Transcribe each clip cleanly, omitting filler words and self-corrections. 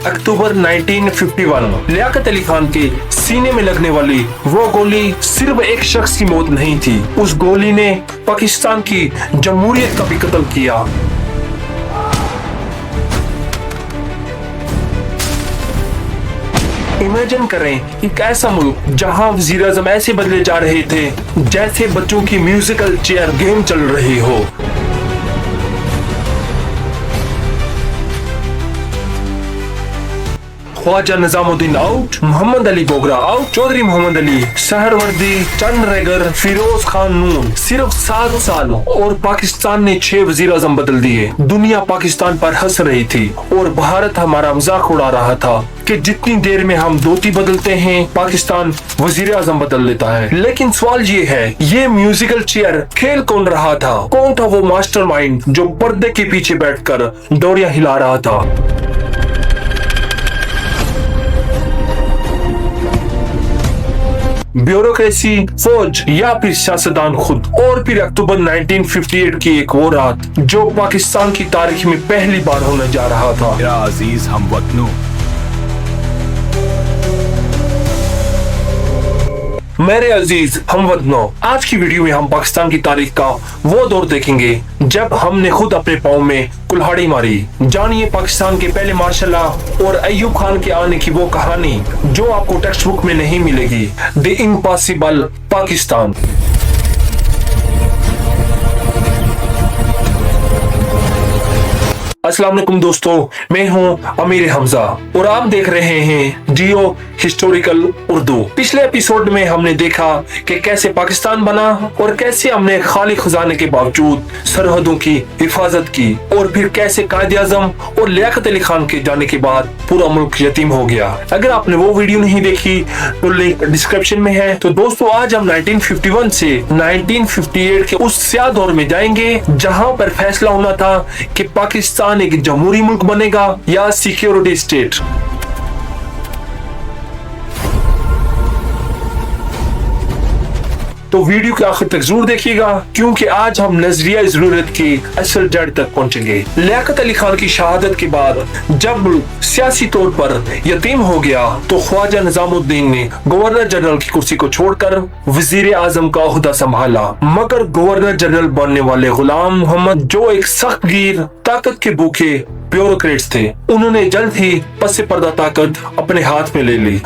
अक्टूबर 1951 लियाकत अली खान के सीने में लगने वाली वो गोली सिर्फ एक शख्स की मौत नहीं थी, उस गोली ने पाकिस्तान की जमहूरियत का भी कत्ल किया। इमेजिन करें एक ऐसा मुल्क जहां वज़ीर आज़म ऐसे बदले जा रहे थे जैसे बच्चों की म्यूजिकल चेयर गेम चल रही हो। ख्वाजा निजामुद्दीन आउट, मोहम्मद अली बोगरा आउट, चौधरी मोहम्मद अली, सहरवर्दी, चंद्रनगर, फिरोज खान नून, सिर्फ 7 साल और पाकिस्तान ने 6 वज़ीर आज़म बदल दिए। दुनिया पाकिस्तान पर हंस रही थी और भारत हमारा मजाक उड़ा रहा था कि जितनी देर में हम धोती बदलते हैं पाकिस्तान वज़ीर आज़म बदल लेता है। लेकिन सवाल ये है, ये म्यूजिकल चेयर खेल कौन रहा था? कौन था वो मास्टरमाइंड जो पर्दे के पीछे बैठकर डोरियां हिला रहा था? ब्यूरोक्रेसी, फौज या फिर सियासतदान खुद? और फिर अक्टूबर 1958 की एक वो रात जो पाकिस्तान की तारीख में पहली बार होने जा रहा था। मेरा अजीज हमवतनों, मेरे अजीज हमवतनों, आज की वीडियो में हम पाकिस्तान की तारीख का वो दौर देखेंगे जब हमने खुद अपने पाँव में कुल्हाड़ी मारी। जानिए पाकिस्तान के पहले मार्शल और अय्यूब खान के आने की वो कहानी जो आपको टेक्स्ट बुक में नहीं मिलेगी, द इम्पॉसिबल पाकिस्तान। अस्सलाम वालेकुम दोस्तों, मैं हूं अमीर हमजा और आप देख रहे हैं जियो हिस्टोरिकल उर्दू। पिछले एपिसोड में हमने देखा कि कैसे पाकिस्तान बना और कैसे हमने खाली खजाने के बावजूद सरहदों की हिफाजत की, और फिर कैसे कायद आज़म और लियाकत अली खान के जाने के बाद पूरा मुल्क यतीम हो गया। अगर आपने वो वीडियो नहीं देखी तो लिंक डिस्क्रिप्शन में है। तो दोस्तों आज हम 1951 से 1958 के उस स्याह दौर में जाएंगे जहां पर फैसला होना था कि पाकिस्तान एक जमहूरी मुल्क बनेगा या सिक्योरिटी स्टेट। तो वीडियो के आखिर तक जरूर देखिएगा क्योंकि आज हम नजरिया जरूरत की असल जड़ तक पहुंचेंगे। लियाकत अली खान की शहादत के बाद जब मुल्क सियासी तौर पर यतीम हो गया तो ख्वाजा निजामुद्दीन ने गवर्नर जनरल की कुर्सी को छोड़कर वजीर आजम का ओहदा संभाला। मगर गवर्नर जनरल बनने वाले गुलाम मोहम्मद, जो एक सख्त गिर ताकत के भूखे ब्यूरोक्रेट्स थे, उन्होंने जल्द ही पस पर्दा ताकत अपने हाथ में ले ली।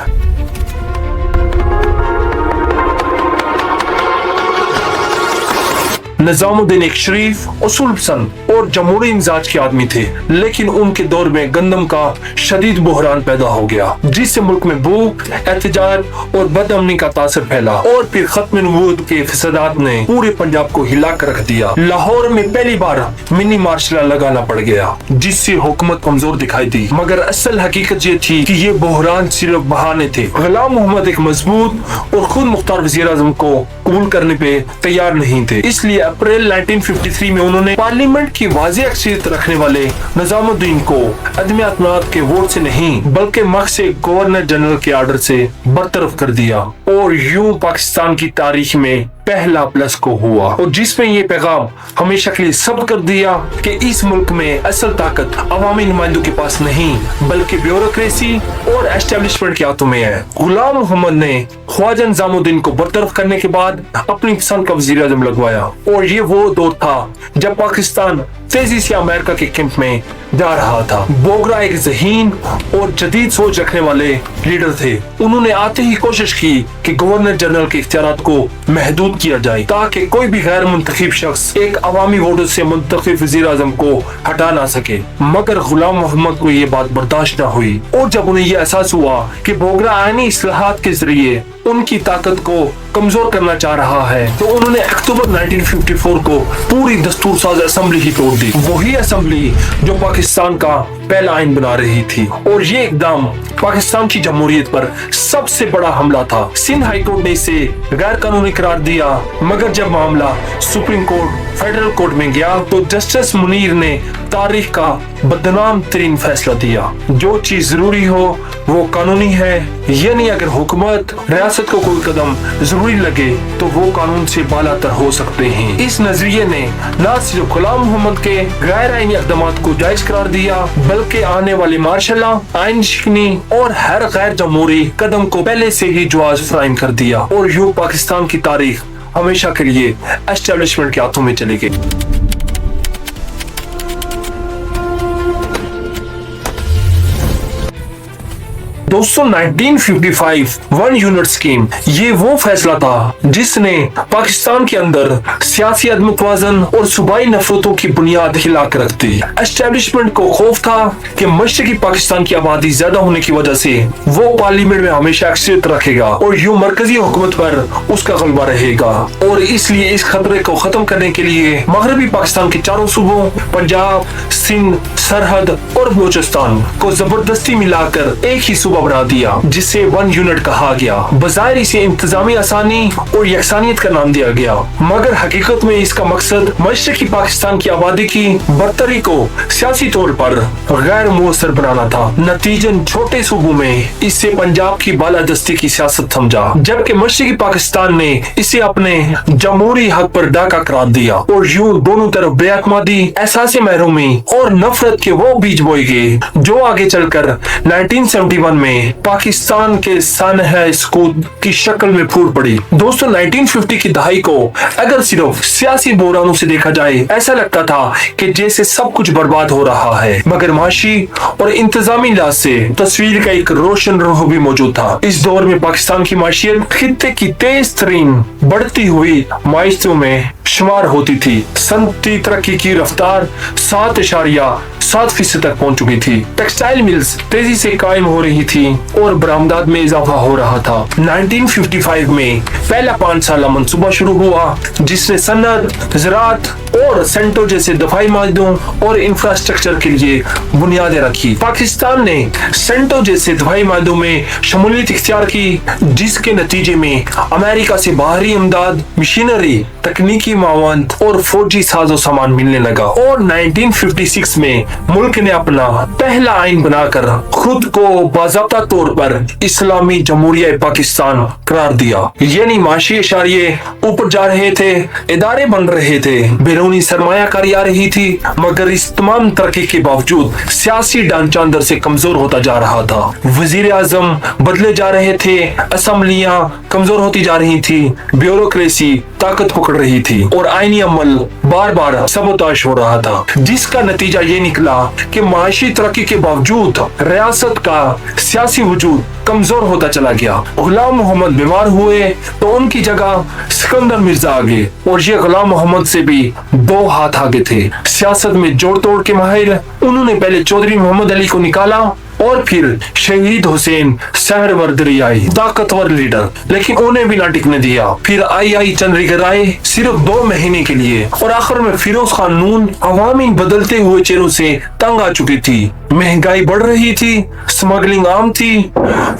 निजामुद्दीन एक शरीफ, उसूल पसंद और जमहूरी मिजाज के आदमी थे, लेकिन उनके दौर में गंदम का शदीद बहरान पैदा हो गया जिससे मुल्क में भूख, एहतजाज और बदअमनी का तासर फैला, और फिर खत्म नबूवत के फसादात ने पूरे पंजाब को हिला कर रख दिया। लाहौर में पहली बार मिनी मार्शल लगाना पड़ गया जिससे हुकूमत कमजोर दिखाई दी, मगर असल हकीकत ये थी कि ये बहरान सिर्फ बहाने थे। गुलाम मोहम्मद एक मजबूत और खुद मुख्तार वज़ीर आज़म को कबूल करने पे तैयार नहीं थे, इसलिए अप्रैल 1953 में उन्होंने पार्लियामेंट की वाज़ेह अक्सरियत रखने वाले निजामुद्दीन को अदम अतमाद के वोट से नहीं बल्कि मख से गवर्नर जनरल के आर्डर से बरतरफ कर दिया, और यूं पाकिस्तान की तारीख में पहला प्लस को हुआ, और जिसमें ये पैगाम हमेशा के लिए साबित कर दिया कि इस मुल्क में असल ताकत अवामी नुमाइंदों के पास नहीं बल्कि ब्यूरोक्रेसी और एस्टेब्लिशमेंट के हाथों में है। गुलाम मोहम्मद ने ख्वाजा निजामुद्दीन को बरतरफ करने के बाद अपनी पसंद का वज़ीर आज़म लगवाया, और ये वो दौर था जब पाकिस्तान तेजी से अमेरिका के कैंप में जा रहा था। बोगरा एक ज़हीन और जदीद सोच रखने वाले लीडर थे। उन्होंने आते ही कोशिश की कि गवर्नर जनरल के इख्तियारात को महदूद किया जाए ताकि कोई भी गैर मुंतखब शख्स एक अवामी वोटों से मुंतखब वज़ीर आज़म को हटा ना सके, मगर गुलाम मोहम्मद को ये बात बर्दाश्त न हुई, और जब उन्हें ये एहसास हुआ कि बोगरा आईनी इस्लाहात के जरिए उनकी ताकत को कमजोर करना चाह रहा है तो उन्होंने अक्टूबर 1954 को पूरी दस्तूर साज असेंबली ही तोड़ दी। वही असेंबली जो पाकिस्तान का पहला आइन बना रही थी, और ये इकदाम पाकिस्तान की जमहूरियत पर سب سے بڑا حملہ تھا۔ سندھ ہائی کورٹ نے اسے غیر قانونی قرار دیا، مگر جب معاملہ سپریم کورٹ فیڈرل کورٹ میں گیا تو جسٹس منیر نے تاریخ کا بدنام ترین فیصلہ دیا۔ جو چیز ضروری ہو وہ قانونی ہے، یعنی اگر حکومت ریاست کو کوئی قدم ضروری لگے تو وہ قانون سے بالا تر ہو سکتے ہیں۔ اس نظریے نے نہ صرف غلام محمد کے غیر آئینی اقدامات کو جائز قرار دیا بلکہ آنے والے مارشل لا، آئین شکنی اور ہر غیر جمہوری قدم کو پہلے سے ہی جواز فراہم کر دیا، اور یوں پاکستان کی تاریخ ہمیشہ کے لیے اسٹیبلشمنٹ کے ہاتھوں میں چلی گئی۔ دوستو 1955 ون یونٹ اسکیم یہ وہ فیصلہ تھا جس نے پاکستان کے اندر سیاسی عدم توازن اور صوبائی نفرتوں کی بنیاد ہلا کر رکھ دی۔ اسٹیبلشمنٹ کو خوف تھا کہ مشرقی پاکستان کی آبادی زیادہ ہونے کی وجہ سے وہ پارلیمنٹ میں ہمیشہ اکثریت رکھے گا اور یوں مرکزی حکومت پر اس کا غلبہ رہے گا، اور اس لیے اس خطرے کو ختم کرنے کے لیے مغربی پاکستان کے چاروں صوبوں پنجاب، سندھ، سرحد اور بلوچستان کو زبردستی ملا کر ایک ہی صوبہ بنا دیا جسے ون یونٹ کہا گیا۔ بظاہر اسے انتظامی آسانی اور یکسانیت کا نام دیا گیا، مگر حقیقت میں اس کا مقصد مشرقی پاکستان کی آبادی کی برتری کو سیاسی طور پر غیر مؤثر بنانا تھا۔ نتیجن چھوٹے صوبوں میں اسے پنجاب کی بالادستی کی سیاست سمجھا، جبکہ مشرقی پاکستان نے اسے اپنے جمہوری حق پر ڈاکہ قرار دیا، اور یوں دونوں طرف بے اعتمادی، احساس محرومی اور نفرت کے وہ بیج بوئے گئے جو آگے چل کر 1971 میں پاکستان کے سانحہ سقوط کی شکل میں پھوٹ پڑی۔ دوستو 1950 کی دہائی کو اگر صرف سیاسی بحرانوں سے دیکھا جائے ایسا لگتا تھا کہ جیسے سب کچھ برباد ہو رہا ہے، مگر معاشی اور انتظامی لحاظ سے تصویر کا ایک روشن رخ بھی موجود تھا۔ اس دور میں پاکستان کی معیشت خطے کی تیز ترین بڑھتی ہوئی معیشتوں میں شمار ہوتی تھی۔ صنعتی ترقی کی رفتار 7.7% تک پہنچ چکی تھی۔ ٹیکسٹائل ملز تیزی سے قائم ہو رہی تھی اور برآمدات میں اضافہ ہو رہا تھا۔ 1955 میں پہلا 5 سالہ منصوبہ شروع ہوا جس نے صنعت، زراعت اور سینٹوں جیسے دفاعی معاہدوں اور انفراسٹرکچر کے لیے بنیادیں رکھی۔ پاکستان نے سینٹوں جیسے دفاعی معاہدوں میں شمولیت اختیار کی، جس کے نتیجے میں امریکہ سے باہری امداد، مشینری، تکنیکی معاونت اور فوجی ساز و سامان ملنے لگا، اور 1956 میں ملک نے اپنا پہلا آئین بنا کر خود کو باضابطہ طور پر اسلامی جمہوریہ پاکستان قرار دیا۔ یعنی معاشی اشاریے اوپر جا رہے تھے، ادارے بن رہے تھے، بیرونی سرمایہ کاری آ رہی تھی، مگر اس تمام ترقی کے باوجود سیاسی ڈھانچہ اندر سے کمزور ہوتا جا رہا تھا۔ وزیر اعظم بدلے جا رہے تھے، اسمبلیاں کمزور ہوتی جا رہی تھی، بیوروکریسی طاقت پکڑ رہی تھی، اور آئینی عمل بار بار سبوتاش ہو رہا تھا، جس کا نتیجہ یہ نکلا کہ معاشی ترقی کے باوجود ریاست کا سیاسی وجود کمزور ہوتا چلا گیا۔ غلام محمد بیمار ہوئے تو ان کی جگہ سکندر مرزا آگے، اور یہ غلام محمد سے بھی 2 ہاتھ آگے تھے۔ سیاست میں جوڑ توڑ کے ماہر، انہوں نے پہلے چودھری محمد علی کو نکالا اور پھر شہید حسین سہروردری آئی، طاقتور لیڈر، لیکن انہیں بھی نہ ٹکنے دیا۔ پھر آئی چندریکر آئے صرف 2 مہینے کے لیے، اور آخر میں فیروز خان نون عوامی بدلتے ہوئے چہروں سے تنگ آ چکی تھی۔ مہنگائی بڑھ رہی تھی، سمگلنگ عام تھی،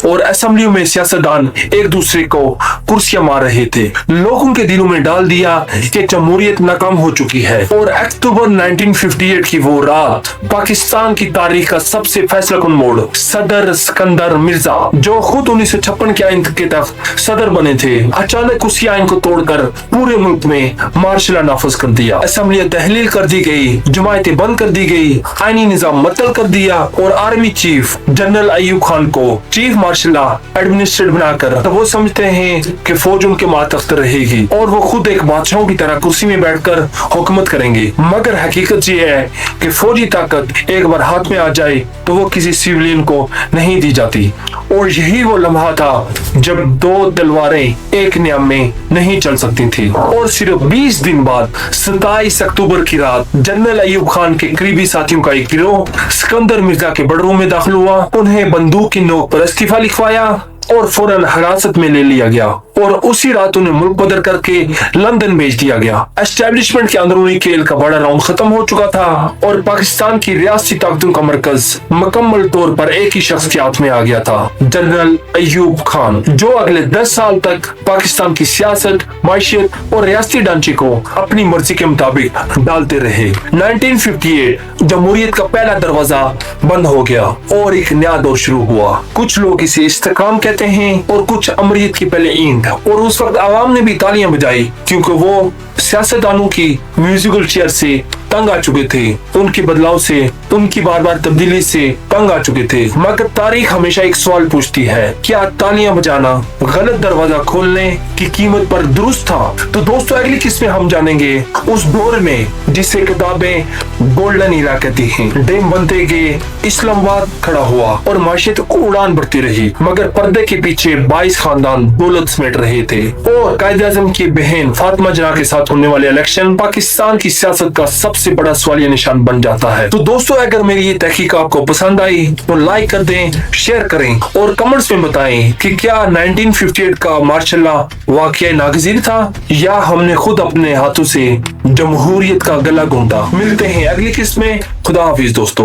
اور اسمبلیوں میں سیاستدان ایک دوسرے کو کرسیاں مار رہے تھے۔ لوگوں کے دلوں میں ڈال دیا کہ جمہوریت ناکام ہو چکی ہے، اور اکتوبر 1958 کی وہ رات پاکستان کی تاریخ کا سب سے فیصلہ کن موڑ، صدر سکندر مرزا جو خود 1956 کے آئین کے تحت صدر بنے تھے، اچانک اسی آئین کو توڑ کر پورے ملک میں مارشل لا نافذ کر دیا۔ اسمبلیاں تحلیل کر دی گئی، جماعتیں بند کر دی گئی، آئینی نظام معطل کر دیا، اور army chief general Ayub Khan کو چیف مارشل لا ایڈمنسٹریٹر بنا کر وہ سمجھتے ہیں کہ فوج ان کے ماتحت رہے گی اور وہ خود ایک بادشاہوں کی طرح کرسی میں بیٹھ کر حکومت کریں گے، مگر حقیقت یہ ہے کہ فوجی طاقت ایک بار ہاتھ میں آ جائے تو وہ کسی سیولین کو نہیں دی جاتی، اور یہی وہ لمحہ تھا جب 2 تلواریں ایک نیام میں نہیں چل سکتی تھی۔ اور صرف 20 دن بعد 27 اکتوبر کی رات جنرل ایوب خان کے قریبی ساتھیوں کا ایک گروہ سکندر مرزا کے بڑروم میں داخل ہوا، انہیں بندوق کی نوک پر استعفیٰ لکھوایا اور فوراً حراست میں لے لیا گیا، और उसी रात उन्हें मुल्क बदर करके लंदन भेज दिया गया। एस्टेब्लिशमेंट के अंदरूनी खेल का बड़ा राउंड खत्म हो चुका था और पाकिस्तान की रियासती ताकतों का मरकज मुकम्मल तौर पर एक ही शख्स के हाथ में आ गया था, जनरल अय्यूब खान, जो अगले 10 साल तक पाकिस्तान की सियासत, माशियत और रियासती ढांचे को अपनी मर्जी के मुताबिक डालते रहे। 1958 जमहूरियत का पहला दरवाजा बंद हो गया और एक नया दौर शुरू हुआ। कुछ लोग इसे इस्तेकाम कहते हैं और कुछ अमरीत की पहले ईंट। और उस वक्त आवाम ने भी तालियां बजाई क्योंकि वो सियासतदानों की म्यूजिकल चेयर से तंग आ चुके थे, उनके बदलाव से, उनकी बार बार तब्दीली से तंग आ चुके थे। मगर तारीख हमेशा एक सवाल पूछती है, क्या तालियां बजाना गलत दरवाजा खोलने की कीमत पर दुरुस्त था? तो दोस्तों, अगली किस्म में हम जानेंगे उस दौर में जिसे किताबें गोल्डन ईरा कहती हैं। डैम बनते गए, इस्लामाबाद खड़ा हुआ और माशियत उड़ान बढ़ती रही, मगर पर्दे के पीछे 22 खानदान दौलत समेट रहे थे। और कायद आज़म की बहन फातिमा जना के साथ होने वाले इलेक्शन पाकिस्तान की सियासत का सबसे बड़ा सवालिया निशान बन जाता है। तो दोस्तों, अगर मेरी ये तहकीक आपको पसंद आई तो लाइक कर दें, शेयर करें और कमेंट्स में बताएं कि क्या 1958 का मार्शल लॉ वाकई नागजीर था या हमने खुद अपने हाथों से जमहूरियत का गला घोंटा। मिलते हैं अगली किस्त में। खुदा हाफिज दोस्तों।